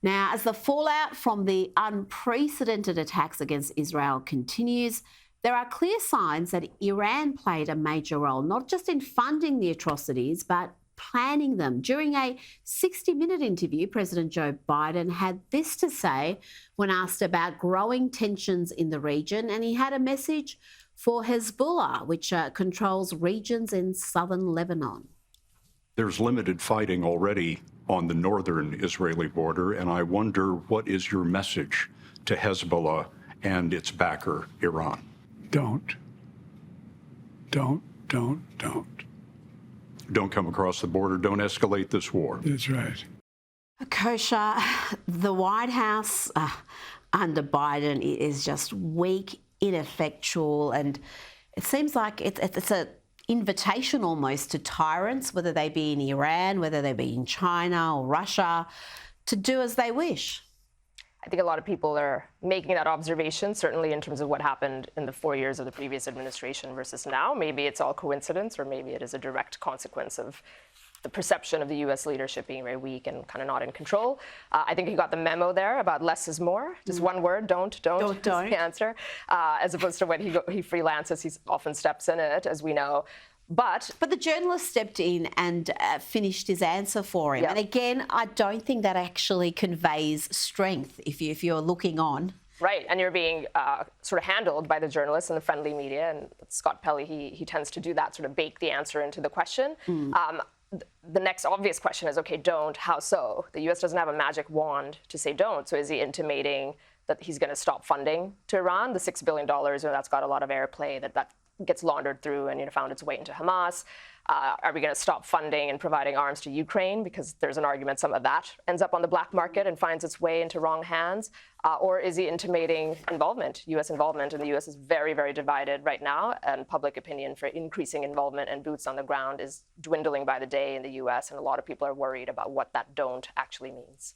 Now, as the fallout from the unprecedented attacks against Israel continues, there are clear signs that Iran played a major role, not just in funding the atrocities, but planning them. During a 60-minute interview, President Joe Biden had this to say when asked about growing tensions in the region, and he had a message for Hezbollah, which controls regions in southern Lebanon. There's limited fighting already on the northern Israeli border, and I wonder, what is your message to Hezbollah and its backer, Iran? Don't come across the border. Don't escalate this war. That's right. Kosha, the White House under Biden is just weak, ineffectual, and it seems like it's an invitation almost to tyrants, whether they be in Iran, whether they be in China or Russia, to do as they wish. I think a lot of people are making that observation, certainly in terms of what happened in the 4 years of the previous administration versus now. Maybe it's all coincidence, or maybe it is a direct consequence of the perception of the U.S. leadership being very weak and kind of not in control. I think he got the memo there about less is more. Just one word, don't is the answer. As opposed to when he freelances, he often steps in it, as we know. But the journalist stepped in and finished his answer for him. Yep. And again, I don't think that actually conveys strength if you're looking on. Right, and you're being sort of handled by the journalists and the friendly media. And Scott Pelley, he tends to do that, sort of bake the answer into the question. The next obvious question is, okay, don't, how so? The U.S. doesn't have a magic wand to say don't. So is he intimating that he's going to stop funding to Iran? The $6 billion, that's got a lot of airplay, that gets laundered through and found its way into Hamas. Are we going to stop funding and providing arms to Ukraine? Because there's an argument some of that ends up on the black market and finds its way into wrong hands. Or is he intimating involvement, U.S. involvement? And the U.S. is very, very divided right now. And public opinion for increasing involvement and boots on the ground is dwindling by the day in the U.S. And a lot of people are worried about what that don't actually means.